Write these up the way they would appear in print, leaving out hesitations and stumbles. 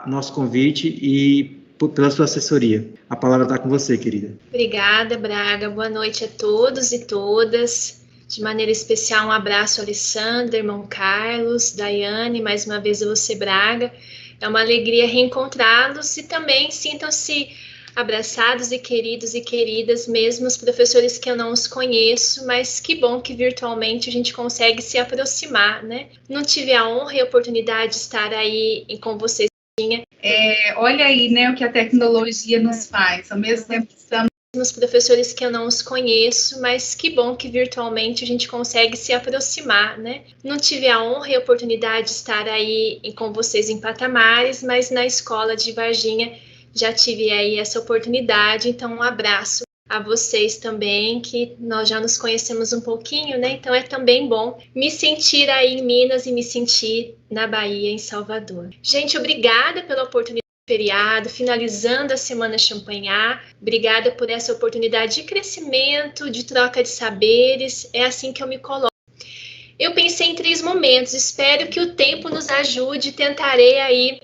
nosso convite e pela sua assessoria. A palavra está com você, querida. Obrigada, Braga. Boa noite a todos e todas. De maneira especial, um abraço, Alessandra, irmão Carlos, Daiane, mais uma vez a você, Braga. É uma alegria reencontrá-los e também sintam-se abraçados e queridas, mesmo os professores que eu não os conheço, mas que bom que virtualmente a gente consegue se aproximar, né? Não tive a honra e a oportunidade de estar aí com vocês. Olha aí, né, o que a tecnologia nos faz. Ao mesmo tempo que estamos os professores que eu não os conheço, mas que bom que virtualmente a gente consegue se aproximar, né? Não tive a honra e a oportunidade de estar aí com vocês em Patamares, mas na escola de Varginha já tive aí essa oportunidade, então um abraço a vocês também, que nós já nos conhecemos um pouquinho, né? Então é também bom me sentir aí em Minas e me sentir na Bahia, em Salvador. Gente, obrigada pela oportunidade do feriado, finalizando a Semana Champanhar. Obrigada por essa oportunidade de crescimento, de troca de saberes. É assim que eu me coloco. Eu pensei em 3 momentos, espero que o tempo nos ajude, tentarei aí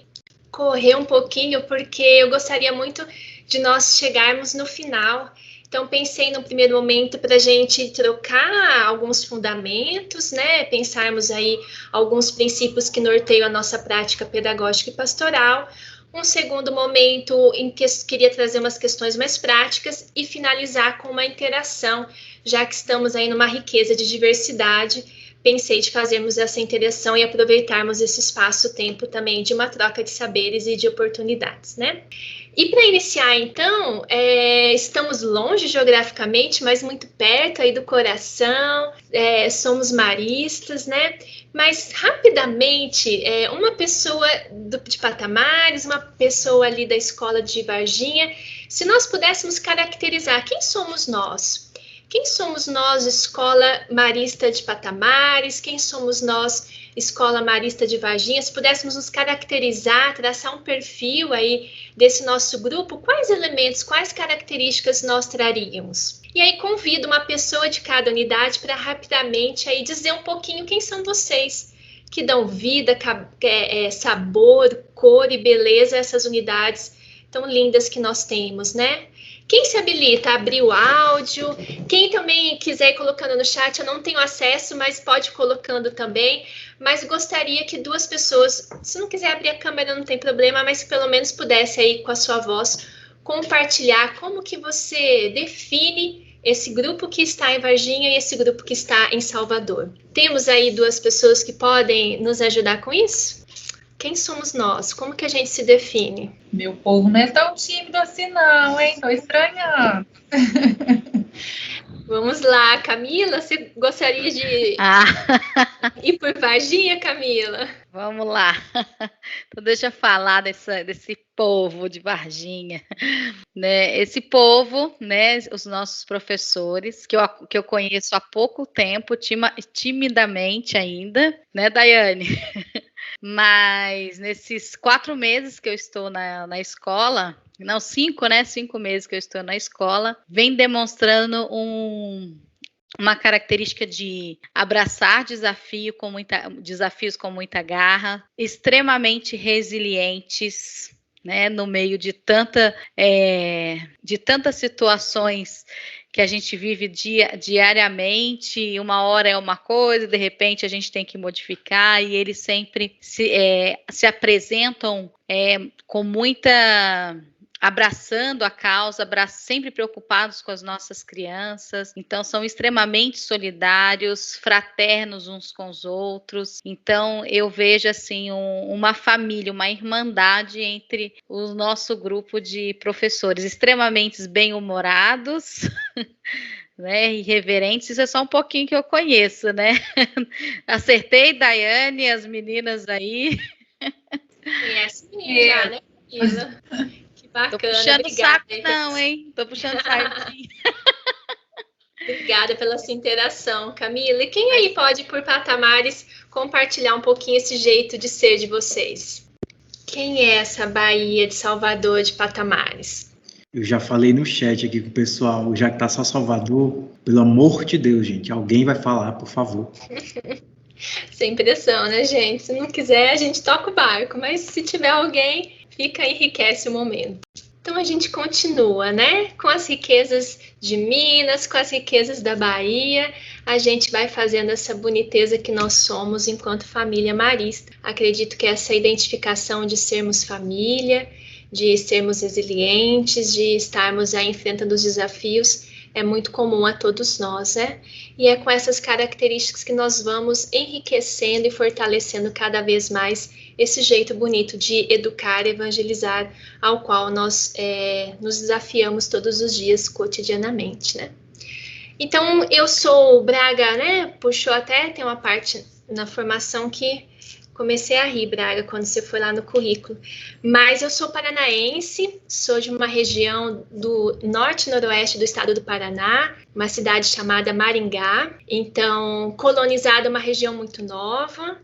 correr um pouquinho, porque eu gostaria muito de nós chegarmos no final. Então, pensei no primeiro momento para a gente trocar alguns fundamentos, né? Pensarmos aí alguns princípios que norteiam a nossa prática pedagógica e pastoral. Um segundo momento em que queria trazer umas questões mais práticas e finalizar com uma interação, já que estamos aí numa riqueza de diversidade. Pensei de fazermos essa interação e aproveitarmos esse espaço-tempo também de uma troca de saberes e de oportunidades, né? E para iniciar, então, estamos longe geograficamente, mas muito perto aí do coração, somos maristas, né? Mas, rapidamente, uma pessoa de Patamares, uma pessoa ali da escola de Varginha, se nós pudéssemos caracterizar quem somos nós? Quem somos nós, Escola Marista de Patamares? Quem somos nós, Escola Marista de Varginha? Se pudéssemos nos caracterizar, traçar um perfil aí desse nosso grupo, quais elementos, quais características nós traríamos? E aí convido uma pessoa de cada unidade para rapidamente aí dizer um pouquinho quem são vocês, que dão vida, sabor, cor e beleza a essas unidades tão lindas que nós temos, né? Quem se habilita a abrir o áudio, quem também quiser ir colocando no chat, eu não tenho acesso, mas pode ir colocando também, mas gostaria que 2 pessoas, se não quiser abrir a câmera não tem problema, mas que pelo menos pudesse aí com a sua voz compartilhar como que você define esse grupo que está em Varginha e esse grupo que está em Salvador. Temos aí 2 pessoas que podem nos ajudar com isso? Quem somos nós? Como que a gente se define? Meu povo não é tão tímido assim não, hein? Tô estranhando. Vamos lá, Camila, você gostaria de ir por Varginha, Camila? Vamos lá. Então deixa eu falar desse povo de Varginha, né? Esse povo, né? Os nossos professores, que eu conheço há pouco tempo, timidamente ainda, né, Daiane? Mas nesses 4 meses que eu estou na escola, não, 5, né? 5 meses que eu estou na escola, vem demonstrando uma característica de abraçar desafios com muita garra, extremamente resilientes, né, no meio de tantas situações que a gente vive diariamente. Uma hora é uma coisa, de repente a gente tem que modificar, e eles sempre se apresentam com muita... abraçando a causa, sempre preocupados com as nossas crianças. Então, são extremamente solidários, fraternos uns com os outros. Então, eu vejo assim uma família, uma irmandade entre o nosso grupo de professores, extremamente bem-humorados, né, irreverentes. Isso é só um pouquinho que eu conheço, né? Acertei, Daiane, as meninas aí. Conhece já, né, Camila? Bacana, tô puxando obrigada. Saco não, hein? Tô puxando sardinha. Obrigada pela sua interação, Camila. E quem aí pode, por Patamares, compartilhar um pouquinho esse jeito de ser de vocês? Quem é essa Bahia de Salvador de Patamares? Eu já falei no chat aqui com o pessoal, já que tá só Salvador, pelo amor de Deus, gente, alguém vai falar, por favor. Sem pressão, né, gente? Se não quiser, a gente toca o barco, mas se tiver alguém, enriquece o momento. Então a gente continua, né? Com as riquezas de Minas, com as riquezas da Bahia, a gente vai fazendo essa boniteza que nós somos enquanto família marista. Acredito que essa identificação de sermos família, de sermos resilientes, de estarmos aí enfrentando os desafios, é muito comum a todos nós, né? E é com essas características que nós vamos enriquecendo e fortalecendo cada vez mais esse jeito bonito de educar e evangelizar, ao qual nós nos desafiamos todos os dias, cotidianamente, né? Então, eu sou Braga, né? Puxou até, tem uma parte na formação que comecei a rir, Braga, quando você foi lá no currículo. Mas eu sou paranaense, sou de uma região do norte-noroeste do estado do Paraná, uma cidade chamada Maringá. Então, colonizada, uma região muito nova,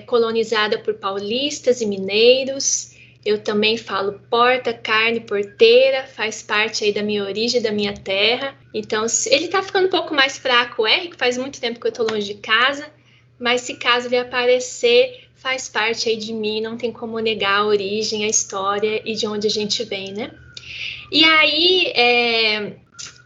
colonizada por paulistas e mineiros. Eu também falo porta, carne, porteira, faz parte aí da minha origem, da minha terra. Então, ele tá ficando um pouco mais fraco, que faz muito tempo que eu tô longe de casa, mas se caso ele aparecer, faz parte aí de mim, não tem como negar a origem, a história e de onde a gente vem, né? E aí,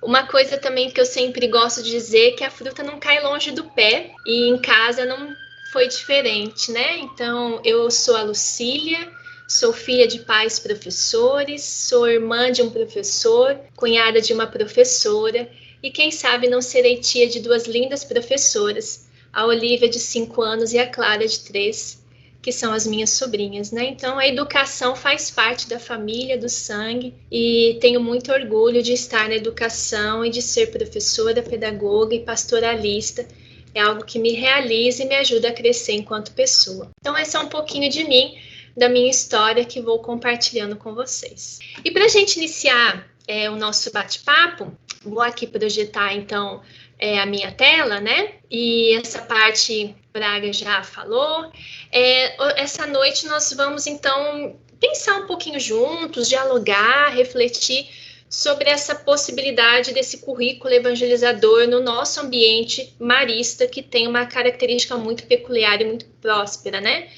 uma coisa também que eu sempre gosto de dizer é que a fruta não cai longe do pé, e em casa não foi diferente, né? Então, eu sou a Lucília, sou filha de pais professores, sou irmã de um professor, cunhada de uma professora, e quem sabe não serei tia de duas lindas professoras, a Olivia de 5 anos e a Clara de 3, que são as minhas sobrinhas, né? Então, a educação faz parte da família, do sangue, e tenho muito orgulho de estar na educação e de ser professora, pedagoga e pastoralista. É algo que me realiza e me ajuda a crescer enquanto pessoa. Então, esse é um pouquinho de mim, da minha história, que vou compartilhando com vocês. E para a gente iniciar o nosso bate-papo, vou aqui projetar, então, a minha tela, né? E essa parte Braga já falou. Essa noite nós vamos, então, pensar um pouquinho juntos, dialogar, refletir sobre essa possibilidade desse currículo evangelizador no nosso ambiente marista, que tem uma característica muito peculiar e muito próspera, né?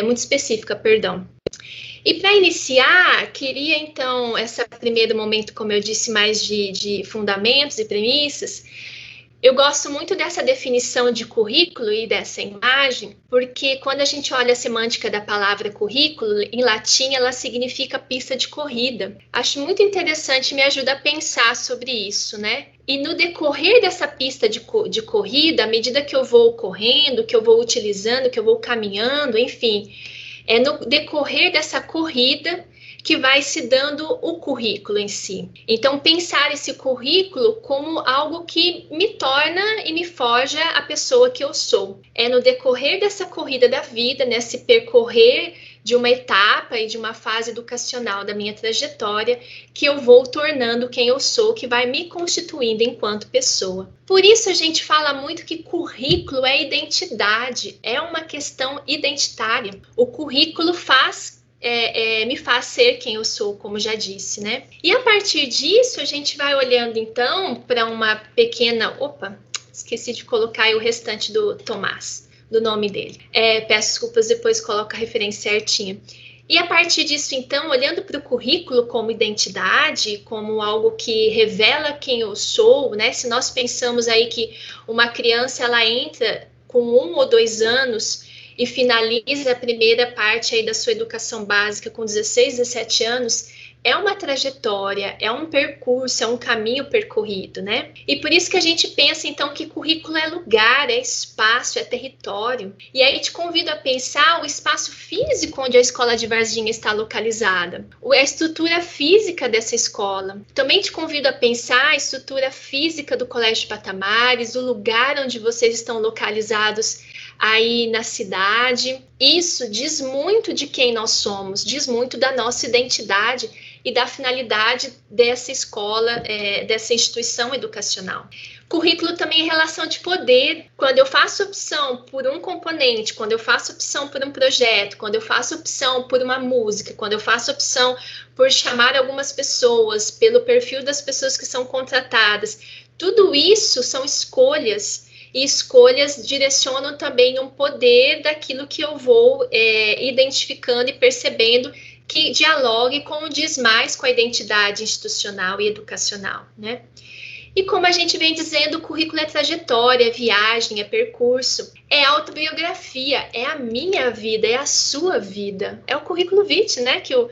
Muito específica, perdão. E para iniciar, queria então, esse primeiro momento, como eu disse, mais de fundamentos e premissas. Eu gosto muito dessa definição de currículo e dessa imagem, porque quando a gente olha a semântica da palavra currículo, em latim ela significa pista de corrida. Acho muito interessante, me ajuda a pensar sobre isso, né? E no decorrer dessa pista de corrida, à medida que eu vou correndo, que eu vou utilizando, que eu vou caminhando, enfim, é no decorrer dessa corrida que vai se dando o currículo em si. Então, pensar esse currículo como algo que me torna e me forja a pessoa que eu sou. É no decorrer dessa corrida da vida, nesse percorrer de uma etapa e de uma fase educacional da minha trajetória, que eu vou tornando quem eu sou, que vai me constituindo enquanto pessoa. Por isso a gente fala muito que currículo é identidade, é uma questão identitária. O currículo me faz ser quem eu sou, como já disse, né? E a partir disso, a gente vai olhando, então, para uma pequena... Opa, esqueci de colocar aí o restante do Tomás, do nome dele. Peço desculpas, depois coloco a referência certinha. E a partir disso, então, olhando para o currículo como identidade, como algo que revela quem eu sou, né? Se nós pensamos aí que uma criança, ela entra com 1 ou 2 anos e finaliza a primeira parte aí da sua educação básica com 16, 17 anos, é uma trajetória, é um percurso, é um caminho percorrido, né? E por isso que a gente pensa, então, que currículo é lugar, é espaço, é território. E aí te convido a pensar o espaço físico onde a escola de Varginha está localizada, a estrutura física dessa escola. Também te convido a pensar a estrutura física do Colégio de Patamares, o lugar onde vocês estão localizados aí na cidade. Isso diz muito de quem nós somos, diz muito da nossa identidade e da finalidade dessa escola, dessa instituição educacional. Currículo também é relação de poder. Quando eu faço opção por um componente, quando eu faço opção por um projeto, quando eu faço opção por uma música, quando eu faço opção por chamar algumas pessoas, pelo perfil das pessoas que são contratadas, tudo isso são escolhas. E escolhas direcionam também um poder daquilo que eu vou identificando e percebendo que dialogue com o diz mais com a identidade institucional e educacional, né? E como a gente vem dizendo, o currículo é trajetória, é viagem, é percurso, é autobiografia, é a minha vida, é a sua vida. É o currículo vitae, né? Que o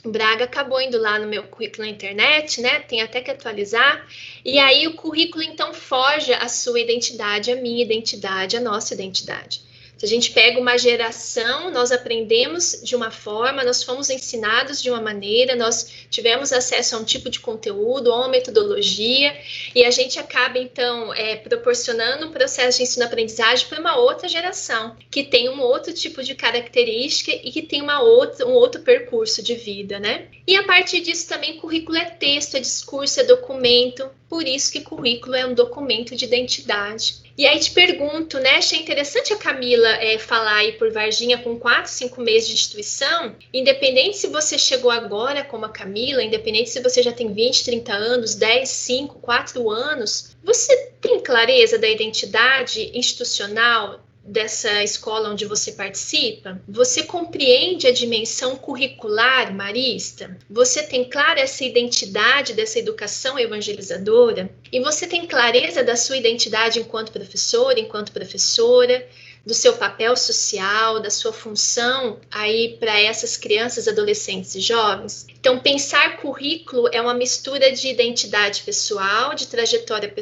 Braga acabou indo lá no meu currículo na internet, né? Tem até que atualizar. E aí o currículo, então, forja a sua identidade, a minha identidade, a nossa identidade. Se a gente pega uma geração, nós aprendemos de uma forma, nós fomos ensinados de uma maneira, nós tivemos acesso a um tipo de conteúdo, a uma metodologia, e a gente acaba, então, proporcionando um processo de ensino-aprendizagem para uma outra geração, que tem um outro tipo de característica e que tem um outro percurso de vida, né? E a partir disso também, currículo é texto, é discurso, é documento, por isso que currículo é um documento de identidade. E aí te pergunto, né, achei interessante a Camila falar aí por Varginha com 4, 5 meses de instituição, independente se você chegou agora como a Camila, independente se você já tem 20, 30 anos, 10, 5, 4 anos, você tem clareza da identidade institucional dessa escola onde você participa? Você compreende a dimensão curricular marista? Você tem clara essa identidade dessa educação evangelizadora? E você tem clareza da sua identidade enquanto professor, enquanto professora, do seu papel social, da sua função aí para essas crianças, adolescentes e jovens? Então, pensar currículo é uma mistura de identidade pessoal, de trajetória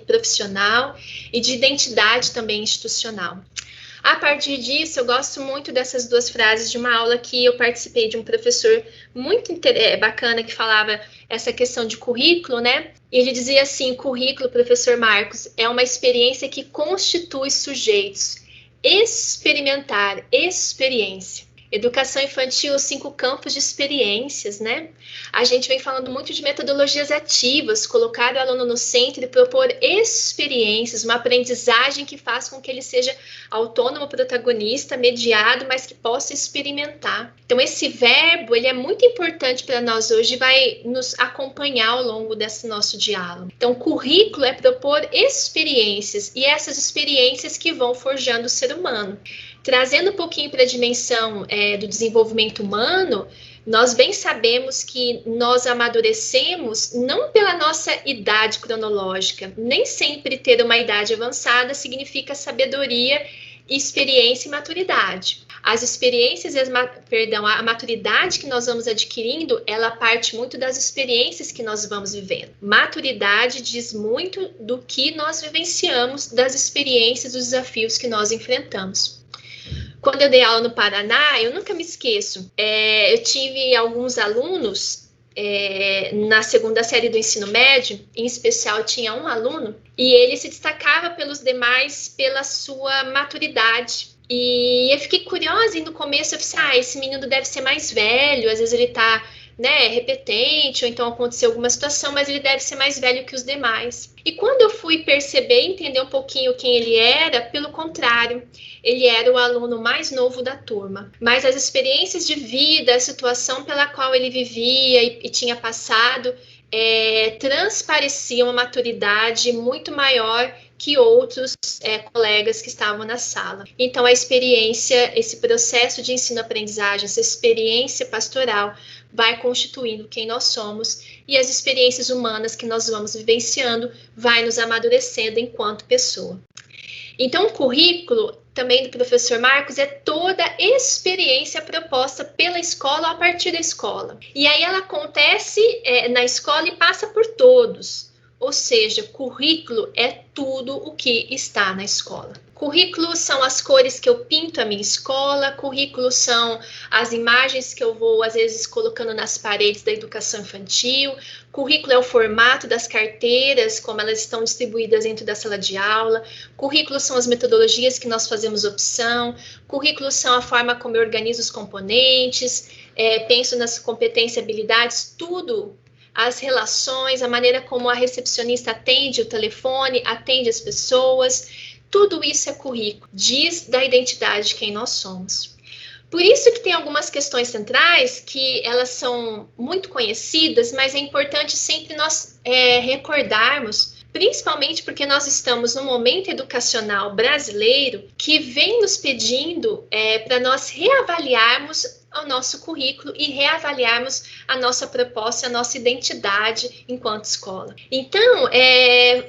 profissional e de identidade também institucional. A partir disso, eu gosto muito dessas duas frases de uma aula que eu participei de um professor muito bacana que falava essa questão de currículo, né? E ele dizia assim, currículo, professor Marcos, é uma experiência que constitui sujeitos. Experimentar, experiência. Educação infantil, 5 campos de experiências, né? A gente vem falando muito de metodologias ativas, colocar o aluno no centro e propor experiências, uma aprendizagem que faz com que ele seja autônomo, protagonista, mediado, mas que possa experimentar. Então, esse verbo, ele é muito importante para nós hoje e vai nos acompanhar ao longo desse nosso diálogo. Então, currículo é propor experiências e essas experiências que vão forjando o ser humano. Trazendo um pouquinho para a dimensão do desenvolvimento humano, nós bem sabemos que nós amadurecemos não pela nossa idade cronológica. Nem sempre ter uma idade avançada significa sabedoria, experiência e maturidade. As experiências, a maturidade que nós vamos adquirindo, ela parte muito das experiências que nós vamos vivendo. Maturidade diz muito do que nós vivenciamos, das experiências, dos desafios que nós enfrentamos. Quando eu dei aula no Paraná, eu nunca me esqueço, eu tive alguns alunos na segunda série do ensino médio, em especial tinha um aluno, e ele se destacava pelos demais pela sua maturidade. E eu fiquei curiosa e no começo eu pensei, esse menino deve ser mais velho, às vezes ele tá, né, repetente, ou então aconteceu alguma situação, mas ele deve ser mais velho que os demais. E quando eu fui perceber e entender um pouquinho quem ele era, pelo contrário, ele era o aluno mais novo da turma. Mas as experiências de vida, a situação pela qual ele vivia e tinha passado, transparecia uma maturidade muito maior que outros colegas que estavam na sala. Então, a experiência, esse processo de ensino-aprendizagem, essa experiência pastoral vai constituindo quem nós somos e as experiências humanas que nós vamos vivenciando vai nos amadurecendo enquanto pessoa. Então, o currículo também do professor Marcos é toda a experiência proposta pela escola a partir da escola. E aí ela acontece na escola e passa por todos. Ou seja, currículo é tudo o que está na escola. Currículo são as cores que eu pinto a minha escola, currículo são as imagens que eu vou, às vezes, colocando nas paredes da educação infantil, currículo é o formato das carteiras, como elas estão distribuídas dentro da sala de aula, currículo são as metodologias que nós fazemos opção, currículo são a forma como eu organizo os componentes, penso nas competências e habilidades, tudo. As relações, a maneira como a recepcionista atende o telefone, atende as pessoas, tudo isso é currículo, diz da identidade de quem nós somos. Por isso que tem algumas questões centrais que elas são muito conhecidas, mas é importante sempre nós recordarmos, principalmente porque nós estamos num momento educacional brasileiro que vem nos pedindo para nós reavaliarmos o nosso currículo e reavaliarmos a nossa proposta, a nossa identidade enquanto escola. Então,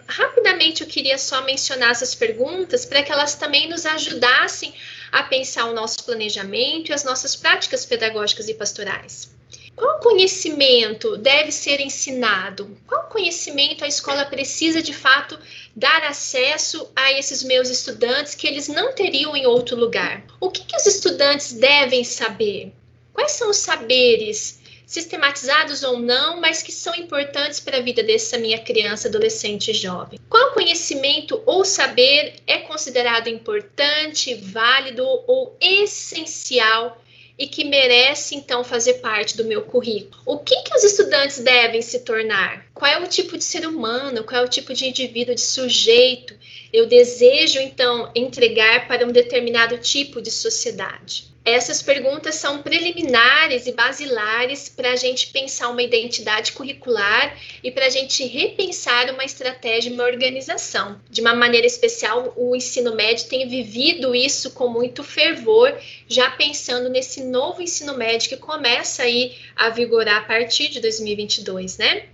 rapidamente eu queria só mencionar essas perguntas para que elas também nos ajudassem a pensar o nosso planejamento e as nossas práticas pedagógicas e pastorais. Qual conhecimento deve ser ensinado? Qual conhecimento a escola precisa, de fato, dar acesso a esses meus estudantes que eles não teriam em outro lugar? O que os estudantes devem saber? Quais são os saberes, sistematizados ou não, mas que são importantes para a vida dessa minha criança, adolescente e jovem? Qual conhecimento ou saber é considerado importante, válido ou essencial e que merece, então, fazer parte do meu currículo? O que os estudantes devem se tornar? Qual é o tipo de ser humano? Qual é o tipo de indivíduo, de sujeito eu desejo, então, entregar para um determinado tipo de sociedade? Essas perguntas são preliminares e basilares para a gente pensar uma identidade curricular e para a gente repensar uma estratégia e uma organização. De uma maneira especial, o ensino médio tem vivido isso com muito fervor, já pensando nesse novo ensino médio que começa aí a vigorar a partir de 2022, né?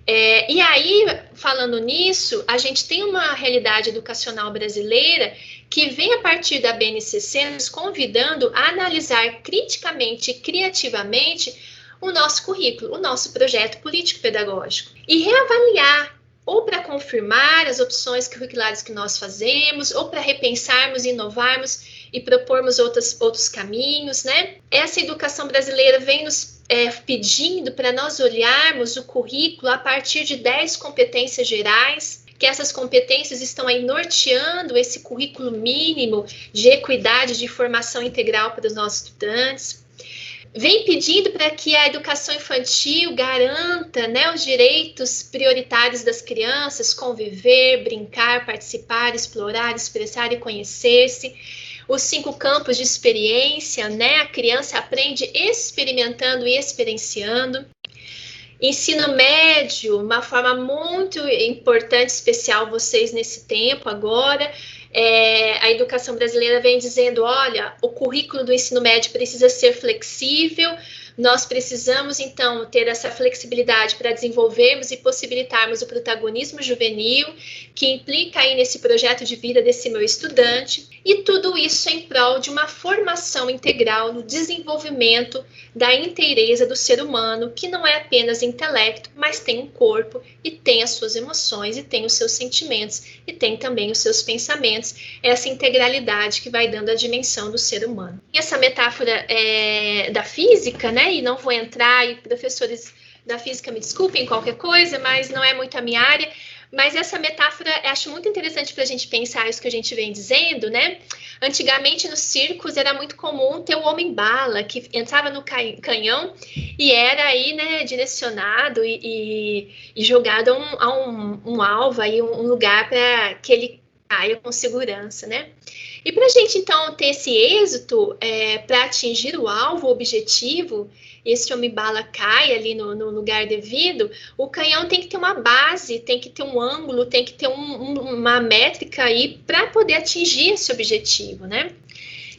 E aí, falando nisso, a gente tem uma realidade educacional brasileira que vem a partir da BNCC nos convidando a analisar criticamente e criativamente o nosso currículo, o nosso projeto político-pedagógico e reavaliar, ou para confirmar as opções curriculares que nós fazemos, ou para repensarmos, inovarmos e propormos outros caminhos, né? Essa educação brasileira vem nos pedindo para nós olharmos o currículo a partir de 10 competências gerais, que essas competências estão aí norteando esse currículo mínimo de equidade, de formação integral para os nossos estudantes. Vem pedindo para que a educação infantil garanta, né, os direitos prioritários das crianças, conviver, brincar, participar, explorar, expressar e conhecer-se. Os 5 campos de experiência, né, a criança aprende experimentando e experienciando. Ensino médio, uma forma muito importante, especial vocês nesse tempo agora, a educação brasileira vem dizendo, olha, o currículo do ensino médio precisa ser flexível, nós precisamos, então, ter essa flexibilidade para desenvolvermos e possibilitarmos o protagonismo juvenil, que implica aí nesse projeto de vida desse meu estudante, e tudo isso em prol de uma formação integral no desenvolvimento da inteireza do ser humano, que não é apenas intelecto, mas tem um corpo, e tem as suas emoções, e tem os seus sentimentos, e tem também os seus pensamentos, essa integralidade que vai dando a dimensão do ser humano. E essa metáfora da física, né? E não vou entrar, e professores da física me desculpem qualquer coisa, mas não é muito a minha área. Mas essa metáfora eu acho muito interessante para a gente pensar isso que a gente vem dizendo, né? Antigamente nos circos era muito comum ter um homem-bala que entrava no canhão e era aí, né, direcionado e jogado a um alvo, aí, um lugar para que ele caia com segurança, né? E para a gente, então, ter esse êxito para atingir o alvo, o objetivo, esse homem-bala cai ali no lugar devido, o canhão tem que ter uma base, tem que ter um ângulo, tem que ter uma métrica aí para poder atingir esse objetivo, né?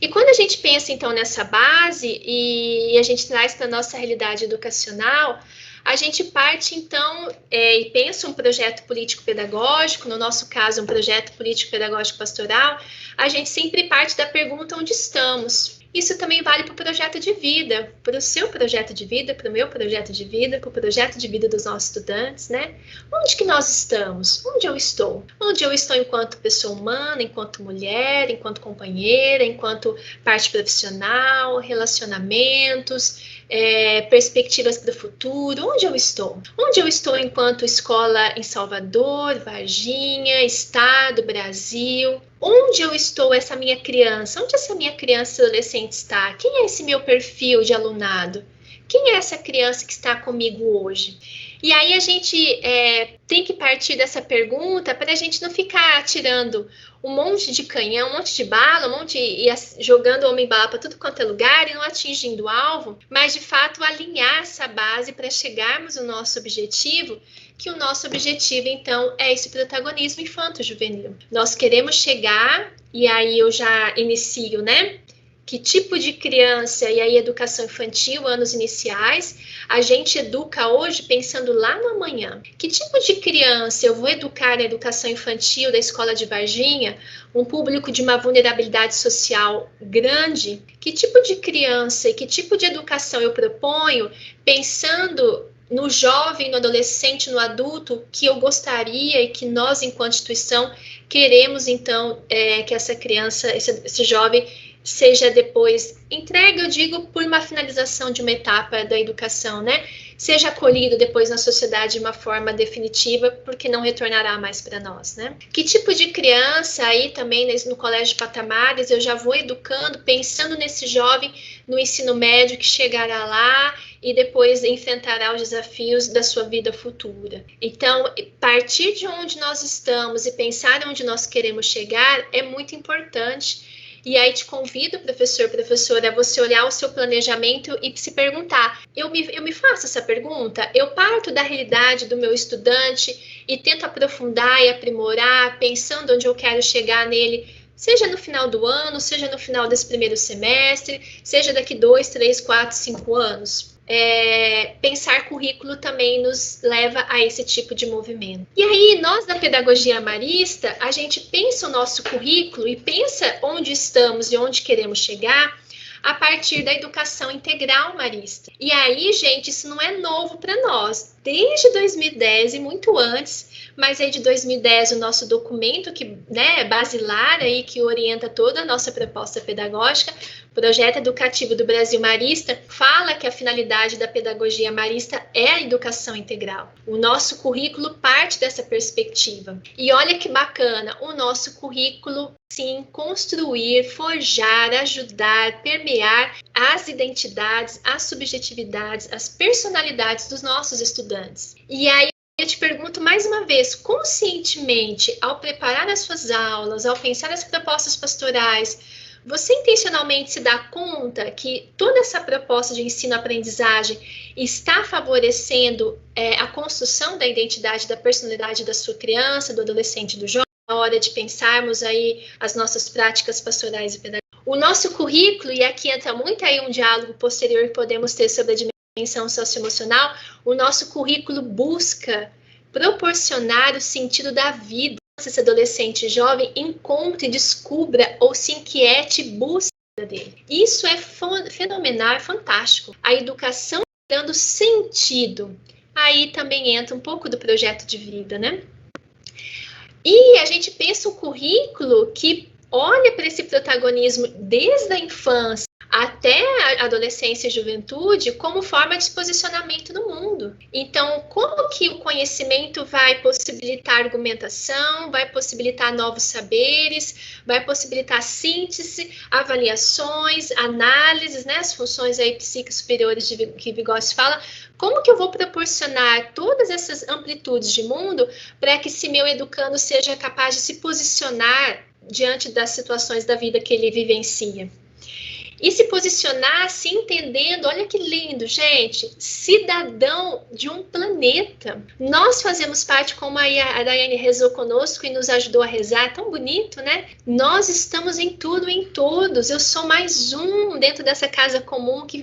E quando a gente pensa, então, nessa base e a gente traz para a nossa realidade educacional, a gente parte, então, e pensa um projeto político-pedagógico, no nosso caso, um projeto político-pedagógico pastoral, a gente sempre parte da pergunta onde estamos. Isso também vale para o projeto de vida, para o seu projeto de vida, para o meu projeto de vida, para o projeto de vida dos nossos estudantes, né? Onde que nós estamos? Onde eu estou? Onde eu estou enquanto pessoa humana, enquanto mulher, enquanto companheira, enquanto parte profissional, relacionamentos, perspectivas para o futuro, onde eu estou? Onde eu estou enquanto escola em Salvador, Varginha, Estado, Brasil? Onde eu estou, essa minha criança? Onde essa minha criança e adolescente está? Quem é esse meu perfil de alunado? Quem é essa criança que está comigo hoje? E aí a gente tem que partir dessa pergunta para a gente não ficar tirando um monte de canhão, um monte de bala, jogando homem-bala para tudo quanto é lugar e não atingindo o alvo, mas de fato alinhar essa base para chegarmos ao nosso objetivo, que o nosso objetivo então é esse protagonismo infanto-juvenil. Nós queremos chegar, e aí eu já inicio, né? Que tipo de criança, e aí educação infantil, anos iniciais, a gente educa hoje pensando lá no amanhã. Que tipo de criança eu vou educar na educação infantil da escola de Varginha, um público de uma vulnerabilidade social grande? Que tipo de criança e que tipo de educação eu proponho pensando no jovem, no adolescente, no adulto, que eu gostaria e que nós, enquanto instituição, queremos, então, que essa criança, esse jovem, seja depois entregue, eu digo, por uma finalização de uma etapa da educação, né? Seja acolhido depois na sociedade de uma forma definitiva, porque não retornará mais para nós, né? Que tipo de criança aí também no colégio de patamares eu já vou educando, pensando nesse jovem no ensino médio que chegará lá e depois enfrentará os desafios da sua vida futura. Então, partir de onde nós estamos e pensar onde nós queremos chegar é muito importante. E aí te convido, professor, professora, a você olhar o seu planejamento e se perguntar, eu me faço essa pergunta? Eu parto da realidade do meu estudante e tento aprofundar e aprimorar, pensando onde eu quero chegar nele, seja no final do ano, seja no final desse primeiro semestre, seja daqui 2, 3, 4, 5 anos. Pensar currículo também nos leva a esse tipo de movimento. E aí, nós da pedagogia marista, a gente pensa o nosso currículo e pensa onde estamos e onde queremos chegar a partir da educação integral marista. E aí, gente, isso não é novo para nós. Desde 2010 e muito antes, mas aí de 2010 o nosso documento que, né, basilar aí que orienta toda a nossa proposta pedagógica, Projeto Educativo do Brasil Marista, fala que a finalidade da pedagogia marista é a educação integral. O nosso currículo parte dessa perspectiva. E olha que bacana, o nosso currículo, sim, construir, forjar, ajudar, permear as identidades, as subjetividades, as personalidades dos nossos estudantes. E aí eu te pergunto mais uma vez, conscientemente, ao preparar as suas aulas, ao pensar as propostas pastorais, você intencionalmente se dá conta que toda essa proposta de ensino-aprendizagem está favorecendo a construção da identidade, da personalidade da sua criança, do adolescente, do jovem, na hora de pensarmos aí as nossas práticas pastorais e pedagógicas? O nosso currículo, e aqui entra muito aí um diálogo posterior que podemos ter sobre a dimensão socioemocional, o nosso currículo busca proporcionar o sentido da vida. Esse adolescente jovem encontre, descubra ou se inquiete, busque a vida dele. Isso é fenomenal, é fantástico. A educação dando sentido. Aí também entra um pouco do projeto de vida, né? E a gente pensa um currículo que olha para esse protagonismo desde a infância até a adolescência e juventude como forma de posicionamento no mundo. Então, como que o conhecimento vai possibilitar argumentação, vai possibilitar novos saberes, vai possibilitar síntese, avaliações, análises, né, as funções aí psíquicas superiores que Vygotsky fala, como que eu vou proporcionar todas essas amplitudes de mundo para que esse meu educando seja capaz de se posicionar diante das situações da vida que ele vivencia? E se posicionar se entendendo, olha que lindo, gente, cidadão de um planeta. Nós fazemos parte, como a Daiane rezou conosco e nos ajudou a rezar, tão bonito, né? Nós estamos em tudo, em todos. Eu sou mais um dentro dessa casa comum que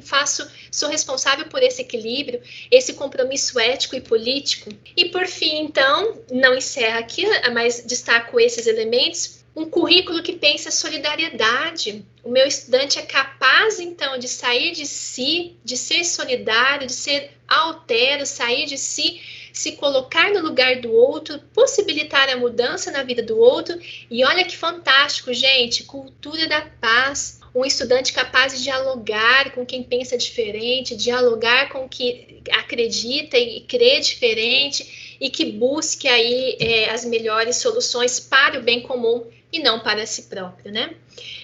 sou responsável por esse equilíbrio, esse compromisso ético e político. E por fim, então, não encerra aqui, mas destaco esses elementos. Um currículo que pensa solidariedade. O meu estudante é capaz, então, de sair de si, de ser solidário, de ser altero, sair de si, se colocar no lugar do outro, possibilitar a mudança na vida do outro. E olha que fantástico, gente, cultura da paz. Um estudante capaz de dialogar com quem pensa diferente, dialogar com quem acredita e crê diferente e que busque aí as melhores soluções para o bem comum, e não para si próprio, né?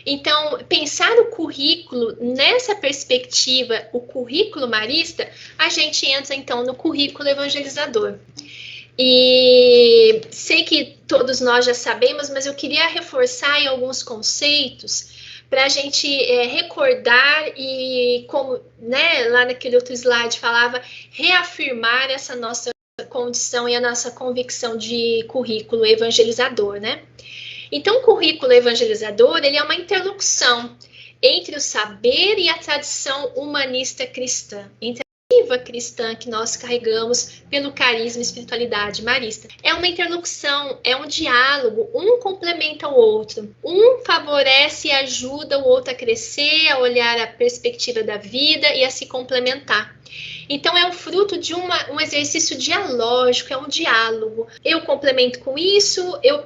Então, pensar o currículo nessa perspectiva, o currículo marista, a gente entra então no currículo evangelizador. E sei que todos nós já sabemos, mas eu queria reforçar em alguns conceitos para a gente recordar e, como, né, lá naquele outro slide falava, reafirmar essa nossa condição e a nossa convicção de currículo evangelizador, né? Então, o currículo evangelizador, ele é uma interlocução entre o saber e a tradição humanista cristã, entre a viva cristã que nós carregamos pelo carisma e espiritualidade marista. É uma interlocução, é um diálogo, um complementa o outro, um favorece e ajuda o outro a crescer, a olhar a perspectiva da vida e a se complementar. Então, é um fruto de um exercício dialógico, é um diálogo. Eu complemento com isso, eu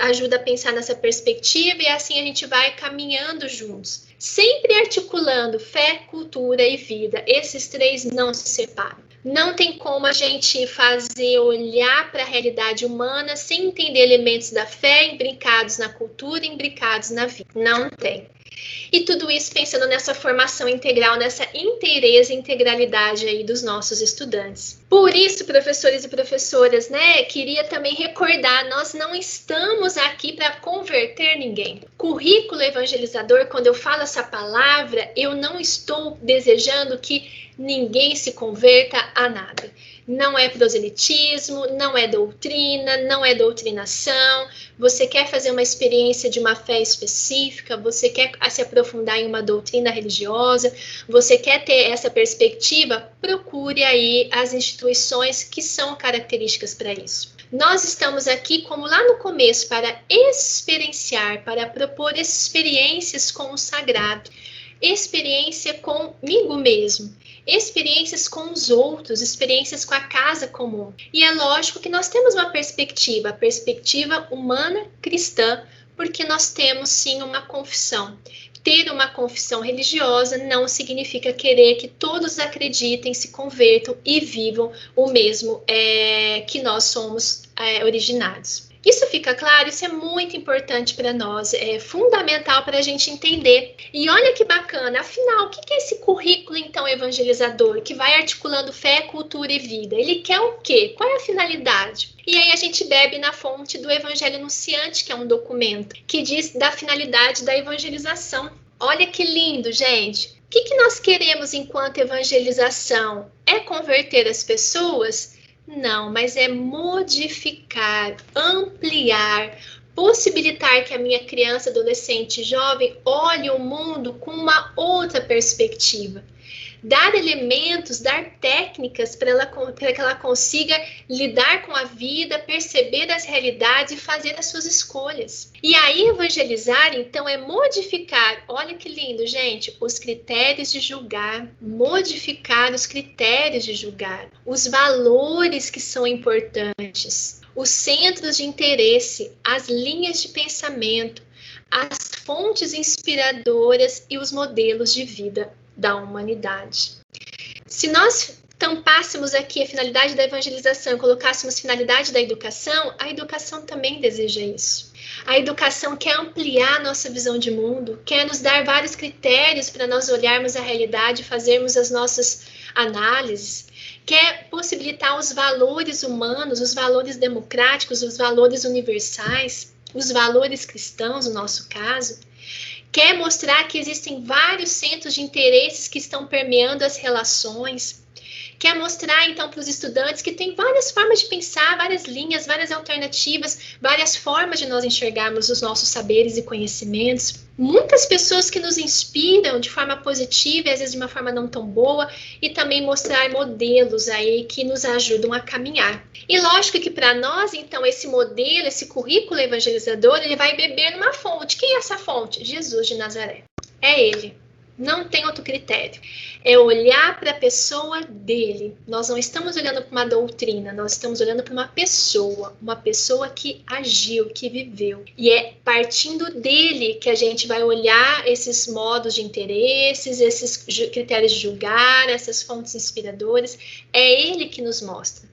ajuda a pensar nessa perspectiva e assim a gente vai caminhando juntos. Sempre articulando fé, cultura e vida. Esses três não se separam. Não tem como a gente olhar para a realidade humana sem entender elementos da fé imbricados na cultura, imbricados na vida. Não tem. E tudo isso pensando nessa formação integral, nessa inteireza e integralidade aí dos nossos estudantes. Por isso, professores e professoras, né, queria também recordar, nós não estamos aqui para converter ninguém. Currículo evangelizador, quando eu falo essa palavra, eu não estou desejando que ninguém se converta a nada. Não é proselitismo, não é doutrina, não é doutrinação. Você quer fazer uma experiência de uma fé específica, você quer se aprofundar em uma doutrina religiosa, você quer ter essa perspectiva, procure aí as instituições que são características para isso. Nós estamos aqui, como lá no começo, para experienciar, para propor experiências com o sagrado, experiência comigo mesmo, experiências com os outros, experiências com a casa comum. E é lógico que nós temos uma perspectiva, a perspectiva humana cristã, porque nós temos sim uma confissão. Ter uma confissão religiosa não significa querer que todos acreditem, se convertam e vivam o mesmo que nós somos originados. Isso fica claro? Isso é muito importante para nós, é fundamental para a gente entender. E olha que bacana, afinal, o que é esse currículo, então, evangelizador, que vai articulando fé, cultura e vida? Ele quer o quê? Qual é a finalidade? E aí a gente bebe na fonte do Evangelho Anunciante, que é um documento que diz da finalidade da evangelização. Olha que lindo, gente! O que nós queremos enquanto evangelização? É converter as pessoas? Não, mas é modificar, ampliar, possibilitar que a minha criança, adolescente, jovem olhe o mundo com uma outra perspectiva. Dar elementos, dar técnicas para que ela consiga lidar com a vida, perceber as realidades e fazer as suas escolhas. E aí evangelizar, então, é modificar, olha que lindo, gente, os critérios de julgar, modificar os critérios de julgar, os valores que são importantes, os centros de interesse, as linhas de pensamento, as fontes inspiradoras e os modelos de vida da humanidade. Se nós tampássemos aqui a finalidade da evangelização e colocássemos finalidade da educação, a educação também deseja isso. A educação quer ampliar nossa visão de mundo, quer nos dar vários critérios para nós olharmos a realidade, fazermos as nossas análises, quer possibilitar os valores humanos, os valores democráticos, os valores universais, os valores cristãos, no nosso caso. Quer mostrar que existem vários centros de interesses que estão permeando as relações. Quer mostrar, então, para os estudantes que tem várias formas de pensar, várias linhas, várias alternativas, várias formas de nós enxergarmos os nossos saberes e conhecimentos. Muitas pessoas que nos inspiram de forma positiva e às vezes de uma forma não tão boa, e também mostrar modelos aí que nos ajudam a caminhar. E lógico que para nós, então, esse modelo, esse currículo evangelizador, ele vai beber numa fonte. Quem é essa fonte? Jesus de Nazaré. É ele. Não tem outro critério. É olhar para a pessoa dele. Nós não estamos olhando para uma doutrina, nós estamos olhando para uma pessoa que agiu, que viveu. E é partindo dele que a gente vai olhar esses modos de interesses, esses critérios de julgar, essas fontes inspiradoras. É ele que nos mostra.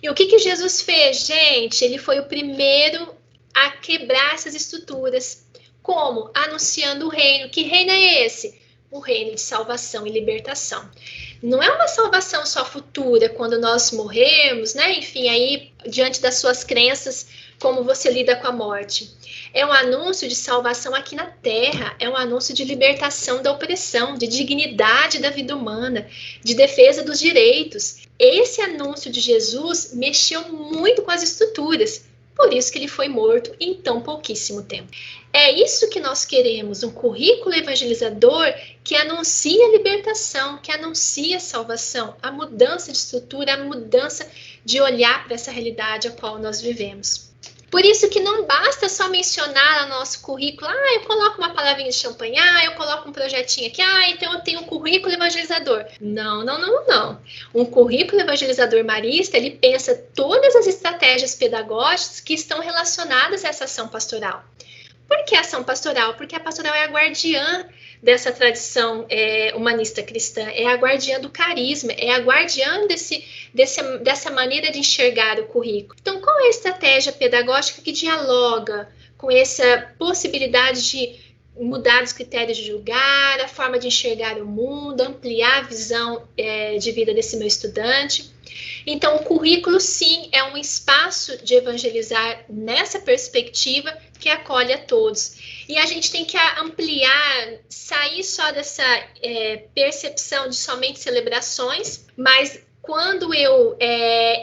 E o que Jesus fez, gente? Ele foi o primeiro a quebrar essas estruturas. Como? Anunciando o reino. Que reino é esse? O reino de salvação e libertação. Não é uma salvação só futura, quando nós morremos, né? Enfim, aí, diante das suas crenças, como você lida com a morte. É um anúncio de salvação aqui na Terra, é um anúncio de libertação da opressão, de dignidade da vida humana, de defesa dos direitos. Esse anúncio de Jesus mexeu muito com as estruturas, por isso que ele foi morto em tão pouquíssimo tempo. É isso que nós queremos, um currículo evangelizador que anuncia a libertação, que anuncia a salvação, a mudança de estrutura, a mudança de olhar para essa realidade a qual nós vivemos. Por isso que não basta só mencionar no nosso currículo, eu coloco uma palavrinha de champanhe, eu coloco um projetinho aqui, então eu tenho um currículo evangelizador. Não. Um currículo evangelizador marista, ele pensa todas as estratégias pedagógicas que estão relacionadas a essa ação pastoral. Por que a ação pastoral? Porque a pastoral é a guardiã dessa tradição humanista cristã, é a guardiã do carisma, é a guardiã dessa maneira de enxergar o currículo. Então, qual é a estratégia pedagógica que dialoga com essa possibilidade de mudar os critérios de julgar, a forma de enxergar o mundo, ampliar a visão de vida desse meu estudante? Então, o currículo, sim, é um espaço de evangelizar nessa perspectiva que acolhe a todos. E a gente tem que ampliar, sair só dessa percepção de somente celebrações, mas quando eu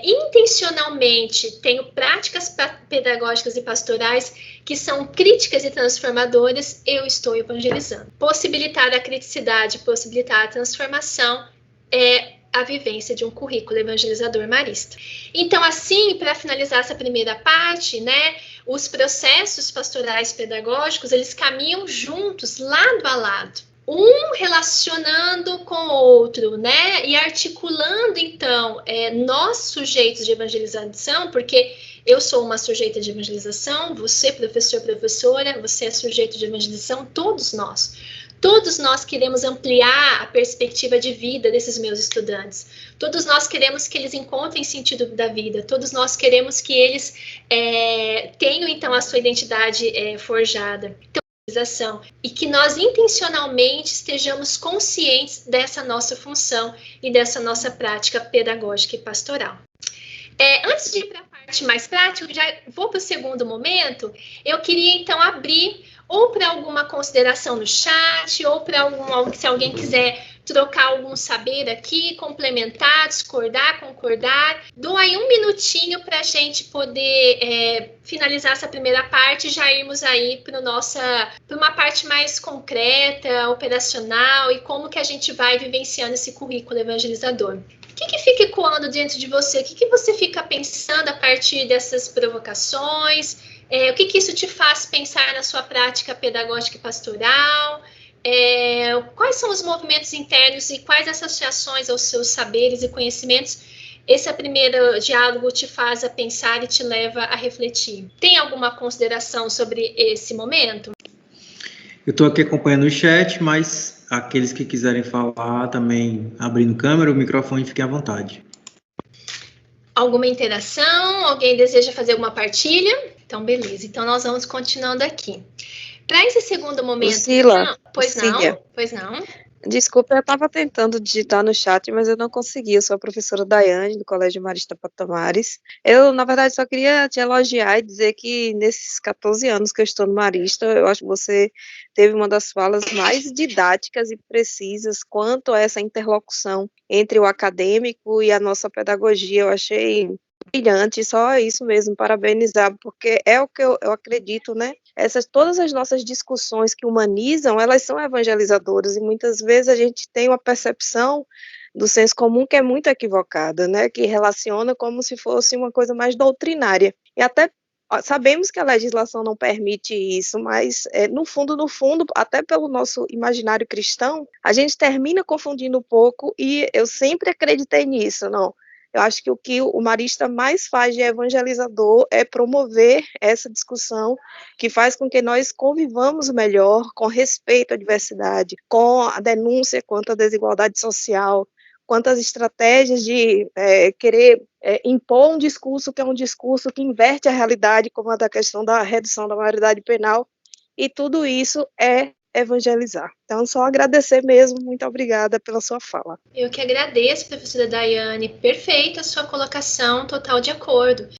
intencionalmente tenho práticas pedagógicas e pastorais que são críticas e transformadoras, eu estou evangelizando. Possibilitar a criticidade, possibilitar a transformação é a vivência de um currículo evangelizador marista. Então, assim, para finalizar essa primeira parte, né, os processos pastorais pedagógicos, eles caminham juntos, lado a lado. Um relacionando com o outro, né, e articulando, então, nós sujeitos de evangelização, porque eu sou uma sujeita de evangelização, você, professor, professora, você é sujeito de evangelização, todos nós. Todos nós queremos ampliar a perspectiva de vida desses meus estudantes. Todos nós queremos que eles encontrem sentido da vida. Todos nós queremos que eles tenham, então, a sua identidade forjada. Então, e que nós intencionalmente estejamos conscientes dessa nossa função e dessa nossa prática pedagógica e pastoral. Antes de ir para a parte mais prática, já vou para o segundo momento, eu queria, então, abrir ou para alguma consideração no chat, ou para se alguém quiser trocar algum saber aqui, complementar, discordar, concordar. Dou aí um minutinho para a gente poder finalizar essa primeira parte e já irmos aí para uma parte mais concreta, operacional, e como que a gente vai vivenciando esse currículo evangelizador. O que fica ecoando dentro de você? O que você fica pensando a partir dessas provocações? O que isso te faz pensar na sua prática pedagógica e pastoral? Quais são os movimentos internos e quais associações aos seus saberes e conhecimentos esse primeiro diálogo te faz a pensar e te leva a refletir? Tem alguma consideração sobre esse momento? Eu estou aqui acompanhando o chat, mas aqueles que quiserem falar também, abrindo câmera, o microfone, fiquem à vontade. Alguma interação? Alguém deseja fazer alguma partilha? Então, beleza. Então, nós vamos continuando aqui. Para esse segundo momento... Lucila, Pois não. Desculpa, eu estava tentando digitar no chat, mas eu não consegui. Eu sou a professora Daiane, do Colégio Marista Patamares. Eu, na verdade, só queria te elogiar e dizer que nesses 14 anos que eu estou no Marista, eu acho que você teve uma das falas mais didáticas e precisas quanto a essa interlocução entre o acadêmico e a nossa pedagogia. Eu achei brilhante, só isso mesmo, parabenizar, porque é o que eu acredito, né? Todas as nossas discussões que humanizam, elas são evangelizadoras, e muitas vezes a gente tem uma percepção do senso comum que é muito equivocada, né? Que relaciona como se fosse uma coisa mais doutrinária. E até sabemos que a legislação não permite isso, mas no fundo, até pelo nosso imaginário cristão, a gente termina confundindo um pouco, e eu sempre acreditei nisso, não. Eu acho que o que o marista mais faz de evangelizador é promover essa discussão que faz com que nós convivamos melhor, com respeito à diversidade, com a denúncia quanto à desigualdade social, quantas estratégias de querer impor um discurso que é um discurso que inverte a realidade, como a da questão da redução da maioridade penal, e tudo isso é evangelizar. Então, só agradecer mesmo, muito obrigada pela sua fala. Eu que agradeço, professora Daiane, perfeita a sua colocação, total de acordo.